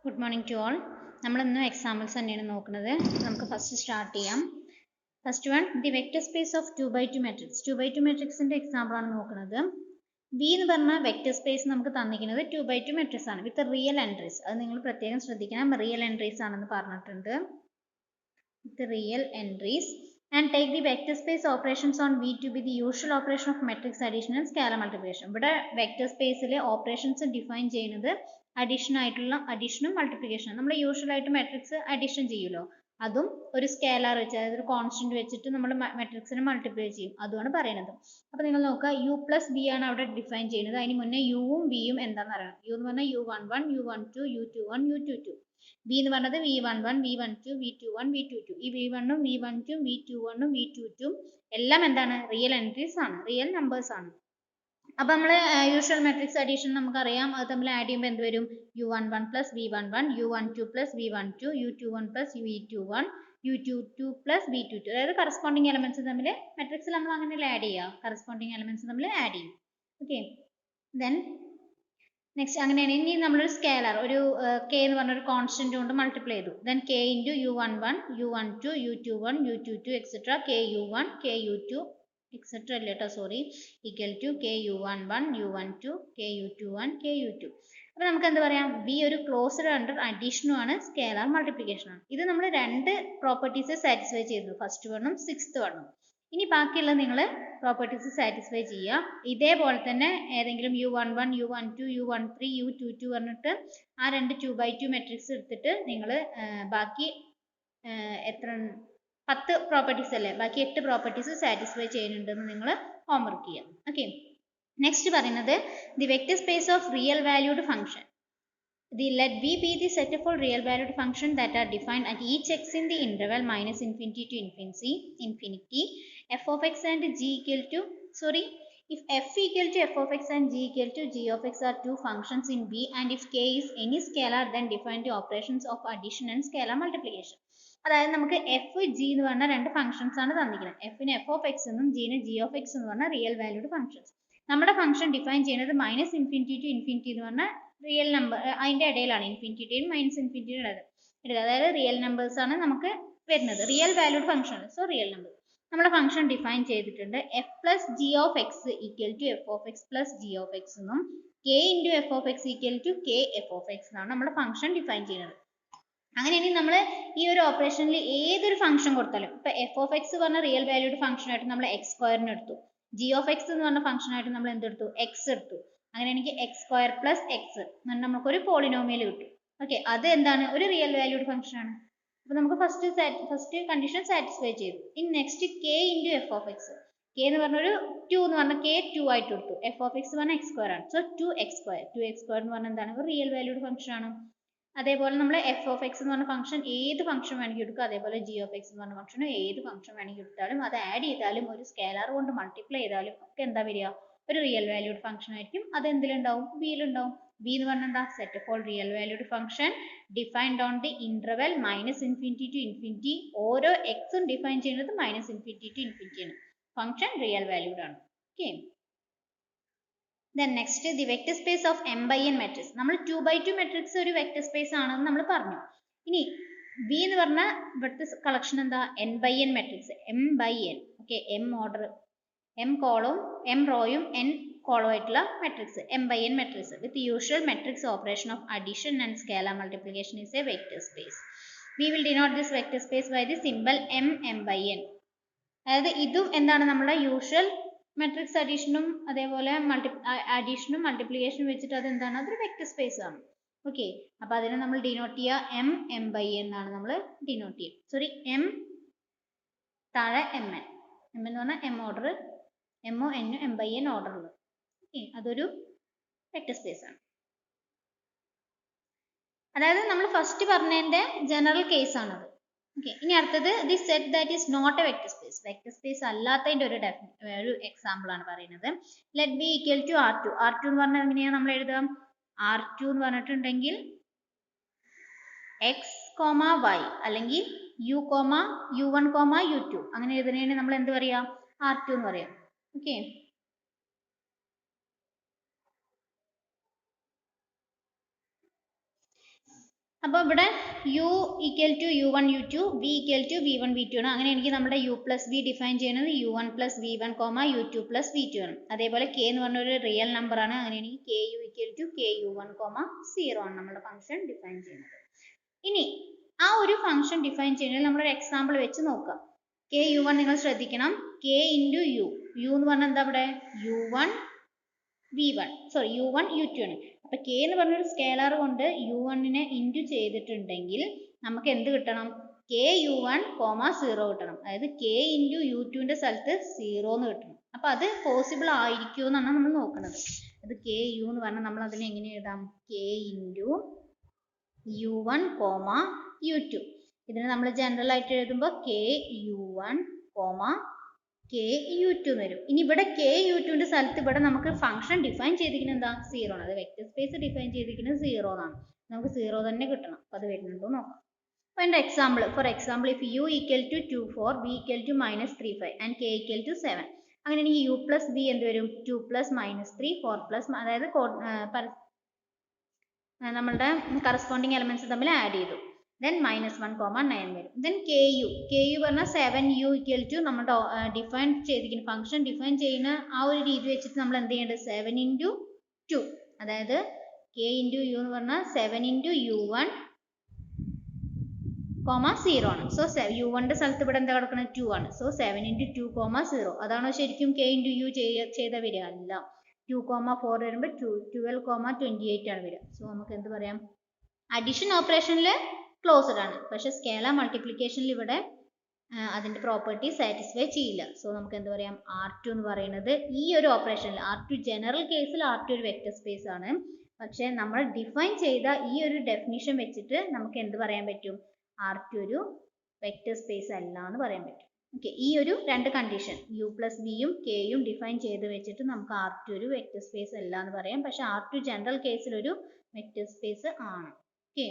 Good morning to all. നമ്മൾ ഇന്ന് examples തന്നെയാണ് നോക്കുന്നത്. നമുക്ക് ഫസ്റ്റ് സ്റ്റാർട്ട് ചെയ്യാം. First one, the vector space of 2x2 matrix. 2x2 മാട്രിക്സിന്റെ എക്സാമ്പിൾ ആണ് നോക്കുന്നത്. വി എന്ന് പറഞ്ഞ വെക്റ്റർ സ്പേസ് നമുക്ക് തന്നിരിക്കുന്നത് 2x2 മാട്രിക്സ് ആണ് വിത്ത് റിയൽ എൻട്രീസ്. അത് നിങ്ങൾ പ്രത്യേകം ശ്രദ്ധിക്കണം, റിയൽ എൻട്രീസ് ആണെന്ന് പറഞ്ഞിട്ടുണ്ട്. വിത്ത് real entries and take the vector space operations on V to be the usual operation of matrix addition and scalar multiplication. ഇവിടെ വെക്റ്റർ സ്പേസിലെ ഓപ്പറേഷൻസ് ഡിഫൈൻ ചെയ്യുന്നത് അഡീഷൻ ആയിട്ടുള്ള അഡീഷനും മൾട്ടിപ്ലിക്കേഷനും. നമ്മൾ യൂഷ്വൽ ആയിട്ട് മെട്രിക്സ് അഡീഷൻ ചെയ്യുമല്ലോ, അതും ഒരു സ്കേലാർ വെച്ച്, അതായത് ഒരു കോൺസ്റ്റന്റ് വെച്ചിട്ട് നമ്മൾ മെട്രിക്സിനെ മൾട്ടിപ്ലൈ ചെയ്യും, അതുമാണ് പറയുന്നത്. അപ്പൊ നിങ്ങൾ നോക്കുക, യു പ്ലസ് ബി ആണ് അവിടെ ഡിഫൈൻ ചെയ്യുന്നത്. അതിന് മുന്നേ യുവും ബിയും എന്താണെന്ന് അറിയണം. യു എന്ന് പറഞ്ഞാൽ u11 u12 u21 u22. B എന്ന് പറഞ്ഞത് v11 v12 v21 v22. ഈ v1 ഉം v12 v21 ഉം v22 എല്ലാം എന്താണ്? റിയൽ എൻട്രീസ് ആണ്, റിയൽ നമ്പേഴ്സ് ആണ്. അപ്പൊ നമ്മൾ യൂഷ്വൽ മെട്രിക്സ് അഡീഷൻ നമുക്കറിയാം, അത് നമ്മൾ ആഡ് ചെയ്യുമ്പോൾ എന്ത് വരും? u11 plus v11 u12 plus v12 u21 plus v21 u22 plus v22. അതായത് കറസ്പോണ്ടിങ് എലമെന്റ്സ് തമ്മിൽ മെട്രിക്സിൽ നമ്മൾ അങ്ങനെ ആഡ് ചെയ്യുക, കറസ്പോണ്ടിങ് എലമെന്റ്സ് തമ്മിൽ ആഡ് ചെയ്യും. ഓക്കെ, ദെൻ നെക്സ്റ്റ് അങ്ങനെയാണ്. ഇനി നമ്മളൊരു സ്കേലർ, ഒരു കെ എന്ന് പറഞ്ഞ ഒരു കോൺസ്റ്റന്റ് കൊണ്ട് മൾട്ടിപ്ലൈ ചെയ്തു. Then K into u11 u12 u21 u22 etcetera K u1 K u2 etcetera അല്ല കേട്ടോ, sorry, equal to K u11 u12 K u21 K u2. അപ്പൊ നമുക്ക് എന്ത് പറയാം? ബി ഒരു ക്ലോസ്ഡ് അണ്ടർ അഡീഷനും ആണ്, സ്കേലാർ മൾട്ടിപ്ലിക്കേഷൻ ആണ്. ഇത് നമ്മൾ രണ്ട് പ്രോപ്പർട്ടീസ് സാറ്റിസ്ഫൈ ചെയ്തു, ഫസ്റ്റ് വണ്ണും സിക്സ്ത് വണ്ണും. ഇനി ബാക്കിയുള്ള നിങ്ങൾ പ്രോപ്പർട്ടീസ് സാറ്റിസ്ഫൈ ചെയ്യുക. ഇതേപോലെ തന്നെ ഏതെങ്കിലും u11 u12 u13 u22 പറഞ്ഞിട്ട് ആ രണ്ട് 2x2 മെട്രിക്സ് എടുത്തിട്ട് നിങ്ങൾ ബാക്കി എത്ര 10 പ്രോപ്പർട്ടീസ് അല്ലേ, ബാക്കി 8 പ്രോപ്പർട്ടീസ് സാറ്റിസ്ഫൈ ചെയ്യുന്നുണ്ടെന്ന് നിങ്ങൾ ഹോംവർക്ക് ചെയ്യാം. ഓക്കെ, നെക്സ്റ്റ് പറയുന്നത് the vector space of real valued function. Let V be the set of all real valued functions that are defined at each x in the interval minus infinity to infinity, f of x and g equal to, if f equal to f of x and g equal to g of x are two functions in V, and if k is any scalar, then define the operations of addition and scalar multiplication. അതായത് നമുക്ക് F G എന്ന് പറഞ്ഞ രണ്ട് functions ആണ് തന്നിരിക്കുന്നത്. എഫിന് F of x എന്നും ജിന് G of X എന്ന് പറഞ്ഞ റിയൽ വാല്യൂഡ് ഫംഗ്ഷൻസ്. നമ്മുടെ ഫംഗ്ഷൻ ഡിഫൈൻ ചെയ്യുന്നത് മൈനസ് ഇൻഫിനിറ്റി ടു ഇൻഫിനിറ്റി എന്ന് പറഞ്ഞ റിയൽ നമ്പർ, അതിന്റെ ഇടയിലാണ്, ഇൻഫിനിറ്റിയുടെയും മൈനസ് ഇൻഫിനിറ്റിയുടെ ഇടയിൽ, അതായത് റിയൽ നമ്പേഴ്സ് ആണ് നമുക്ക് വരുന്നത്, റിയൽ വാല്യൂഡ് ഫംഗ്ഷൻ ആണ്. സോ റിയൽ നമ്പർ നമ്മുടെ ഫംഗ്ഷൻ ഡിഫൈൻ ചെയ്തിട്ടുണ്ട്. F plus g of x equal to f of x plus g of x എന്നും k into f of x equal to k f of x എന്നാണ് നമ്മുടെ function define ചെയ്യുന്നത്. അങ്ങനെയാണെങ്കിൽ നമ്മൾ ഈ ഒരു ഓപ്പറേഷനിൽ ഏതൊരു ഫംഗ്ഷൻ കൊടുത്താലും, ഇപ്പൊ എഫ് ഓഫ് എക്സ് പറഞ്ഞ റിയൽ വാല്യൂഡ് ഫംഗ്ഷൻ ആയിട്ട് നമ്മൾ എക്സ് സ്ക്വയറിന് എടുത്തു, ജി ഓഫ് എക്സ് എന്ന് പറഞ്ഞ ഫംഗ്ഷൻ ആയിട്ട് നമ്മൾ എന്തെടുത്തു? എക്സ് എടുത്തു. അങ്ങനെയാണെങ്കിൽ എക്സ് സ്ക്വയർ പ്ലസ് എക്സ് നമുക്കൊരു പോളിനോമിയൽ കിട്ടും. ഓക്കെ, അത് എന്താണ്? ഒരു റിയൽ വാല്യൂഡ് ഫംഗ്ഷൻ ആണ്. അപ്പൊ നമുക്ക് ഫസ്റ്റ് കണ്ടീഷൻ സാറ്റിസ്ഫൈ ചെയ്തു. ഇനി next K into f of X. K എന്ന് പറഞ്ഞൊരു 2 എന്ന് പറഞ്ഞാൽ കെ 2 ആയിട്ട് എടുത്തു. എഫ് ഓഫ് എക്സ് പറഞ്ഞാൽ എക്സ് സ്ക്വയർ ആണ്. സോ 2x സ്ക്വയർ എന്ന് പറഞ്ഞാൽ എന്താണ്? ഒരു റിയൽ വാല്യൂഡ് ഫംഗ്ഷൻ ആണ്. അതേപോലെ നമ്മൾ എഫ് ഓഫ് എക്സ് എന്ന് പറഞ്ഞ ഫംഗ്ഷൻ ഏത് ഫംഗ്ഷൻ വേണമെങ്കിൽ എടുക്കുക. അതേപോലെ ജി ഓഫ് എക്സ് എന്ന് പറഞ്ഞ ഫംഗ്ഷൻ ഏത് ഫംഗ്ഷൻ വേണമെങ്കിൽ എടുത്താലും അത് ആഡ് ചെയ്താലും ഒരു സ്കേലാർ കൊണ്ട് മൾട്ടിപ്ലൈ ചെയ്താലും ഒക്കെ എന്താ വരിക? ഒരു റിയൽ വാല്യൂഡ് ഫംഗ്ഷൻ ആയിരിക്കും. അത് എന്തിലുണ്ടാവും? ബിയിലുണ്ടാവും. ബി എന്ന് പറഞ്ഞാൽ എന്താ? Set of all real valued function defined on the interval minus infinity to infinity. ഓരോ എക്സും ഡിഫൈൻ ചെയ്യുന്നത് മൈനസ് ഇൻഫിനിറ്റി ടു ഇൻഫിനിറ്റി ആണ്. ഫംഗ്ഷൻ റിയൽ വാല്യൂഡ് ആണ്. Okay, then next the vector space of m by n matrix. നമ്മൾ 2x2 matrix ഒരു vector space ആണെന്ന് നമ്മൾ പറഞ്ഞു. ഇനി V എന്ന് പറഞ്ഞ ഇവിടുത്തെ കളക്ഷൻ എന്താ? n by n matrix, m by n. Okay, m order, m കോളവും m റോയും n column ആയിട്ടുള്ള matrix, m by n matrix with usual matrix operation of addition and scalar multiplication is a vector space. We will denote this vector space by the symbol m by n. അതായത് ഇതും എന്താണ്? നമ്മുടെ usual matrix അഡീഷനും അതേപോലെ അഡീഷനും മൾട്ടിപ്ലിക്കേഷനും വെച്ചിട്ട് അത് എന്താണ്? അതൊരു vector space ആണ്. ഓക്കെ, അപ്പൊ അതിനെ നമ്മൾ ഡിനോട്ട് ചെയ്യുക m by n എന്നാണ് നമ്മൾ ഡിനോട്ട് ചെയ്യുക. സോറി, m താഴെ mn, m എന്ന് പറഞ്ഞാൽ m order, m o n m by n order ഉള്ളത്. ഓക്കെ, അതൊരു വെക്റ്റർ സ്പേസ് ആണ്. അതായത് നമ്മൾ ഫസ്റ്റ് പറഞ്ഞതിന്റെ ജനറൽ കേസ് ആണത്. ഓക്കെ, ഇനി അടുത്തത് the set that is not a vector space. Vector space അല്ലാത്തതിന്റെ ഒരു എക്സാമ്പിൾ ആണ് പറയുന്നത്. Let be equal to R2. R2 എന്ന് പറഞ്ഞാൽ എങ്ങനെയാണ് നമ്മൾ എഴുതുക? R2 എന്ന് പറഞ്ഞിട്ടുണ്ടെങ്കിൽ x, y അല്ലെങ്കിൽ u1, u2 അങ്ങനെ എഴുതുന്നതിന് നമ്മൾ എന്ത് പറയാം? R2 എന്ന് പറയാം. ഓക്കെ, അപ്പോൾ ഇവിടെ u equal to u1 u2 v equal to v1 v2 ആണ്. അങ്ങനെയാണെങ്കിൽ നമ്മുടെ u പ്ലസ് v ഡിഫൈൻ ചെയ്യുന്നത് u1 plus v1 u2 plus v2 ആണ്. അതേപോലെ k എന്ന് പറഞ്ഞ ഒരു റിയൽ നമ്പർ ആണ്. അങ്ങനെയാണെങ്കിൽ ku ഈക്വൽ ടു ku1 0 ആണ് നമ്മുടെ ഫംഗ്ഷൻ ഡിഫൈൻ ചെയ്യുന്നത്. ഇനി ആ ഒരു ഫംഗ്ഷൻ ഡിഫൈൻ ചെയ്യുന്നതിൽ നമ്മളൊരു എക്സാമ്പിൾ വെച്ച് നോക്കാം. ku1 നിങ്ങൾ ശ്രദ്ധിക്കണം, k ഇൻറ്റു u. u എന്ന് പറഞ്ഞാൽ എന്താ അവിടെ u1 v1 sorry u1 u2 ആണ്. അപ്പൊ k എന്ന് പറഞ്ഞൊരു സ്കേലർ കൊണ്ട് u1 നെ ഇൻറ്റു ചെയ്തിട്ടുണ്ടെങ്കിൽ നമുക്ക് എന്ത് കിട്ടണം? k u1 0 കിട്ടണം. അതായത് k ഇൻറ്റു u2ന്റെ സ്ഥലത്ത് 0 എന്ന് കിട്ടണം. അപ്പൊ അത് പോസിബിൾ ആയിരിക്കുമോ എന്നാണ് നമ്മൾ നോക്കുന്നത്. അത് k u എന്ന് പറഞ്ഞാൽ നമ്മൾ അതിനെ എങ്ങനെ എഴുതാം? k into u1 u2. ഇതിനെ നമ്മൾ ജനറൽ ആയിട്ട് എഴുതുമ്പോൾ k u1 k u2 എന്ന് വരും. ഇനി ഇവിടെ k u2ന്റെ സ്ഥലത്ത് ഇവിടെ നമുക്ക് ഫംഗ്ഷൻ ഡിഫൈൻ ചെയ്തിരിക്കുന്നത് എന്താ? 0 ആണ്. അത് വെക്റ്റർ സ്പേസ് ഡിഫൈൻ ചെയ്തിരിക്കുന്നത് 0 ആണ്. നമുക്ക് 0 തന്നെ കിട്ടണം. അപ്പൊ അത് വരുന്നുണ്ടോ നോക്കാം. അപ്പൊ എന്റെ example, for example if u equal to 2 4 v equal to -3 5 and k equal to 7. അങ്ങനെയാണെങ്കിൽ u പ്ലസ് v എന്ത് വരും? 2 പ്ലസ് -3 4 പ്ലസ്, അതായത് നമ്മളുടെ കറസ്പോണ്ടിങ് എലമെന്റ്സ് തമ്മിൽ ആഡ് ചെയ്തു. then -1, 9 വരും. then ku പറഞ്ഞാൽ 7u ഈക്വൽ ടു നമ്മുടെ ഡിഫൈൻ ചെയ്തിരിക്കുന്ന ഫംഗ്ഷൻ ഡിഫൈൻ ചെയ്യുന്ന ആ ഒരു രീതി വെച്ചിട്ട് നമ്മൾ എന്ത് ചെയ്യേണ്ടത്? 7 ഇൻറ്റു 2, അതായത് k ഇൻറ്റു u എന്ന് പറഞ്ഞാൽ 7 ഇൻറ്റു u1 0 ആണ്. സോ u1ന്റെ സ്ഥലത്ത് ഇവിടെ എന്താ കിടക്കുന്നത്? 2 ആണ്. So 7 into 2 0. അതാണോ ശരിക്കും k ഇൻറ്റു u ചെയ്ത വരിക? അല്ല. 2 4 വരുമ്പോൾ 12 28 ആണ് വരിക. സോ നമുക്ക് എന്ത് പറയാം? അഡീഷൻ ഓപ്പറേഷനിൽ ക്ലോസ്ഡ് ആണ്. പക്ഷെ സ്കേലാർ മൾട്ടിപ്ലിക്കേഷനിൽ ഇവിടെ അതിന്റെ പ്രോപ്പർട്ടി സാറ്റിസ്ഫൈ ചെയ്യില്ല. സോ നമുക്ക് എന്ത് പറയാം? R2 എന്ന് പറയുന്നത് ഈ ഒരു ഓപ്പറേഷനിൽ R2 ജനറൽ കേസിൽ R2 ഒരു വെക്റ്റർ സ്പേസ് ആണ്. പക്ഷെ നമ്മൾ ഡിഫൈൻ ചെയ്ത ഈ ഒരു ഡെഫിനിഷൻ വെച്ചിട്ട് നമുക്ക് എന്ത് പറയാൻ പറ്റും? R2 ഒരു വെക്റ്റർ സ്പേസ് അല്ല എന്ന് പറയാൻ പറ്റും. ഓക്കെ, ഈ ഒരു രണ്ട് കണ്ടീഷൻ u പ്ലസ് വിയും കെയും ഡിഫൈൻ ചെയ്ത് വെച്ചിട്ട് നമുക്ക് R2 ഒരു വെക്റ്റർ സ്പേസ് അല്ല എന്ന് പറയാം. പക്ഷെ R2 ജനറൽ കേസിൽ ഒരു വെക്റ്റർ സ്പേസ് ആണ്. ഓക്കെ.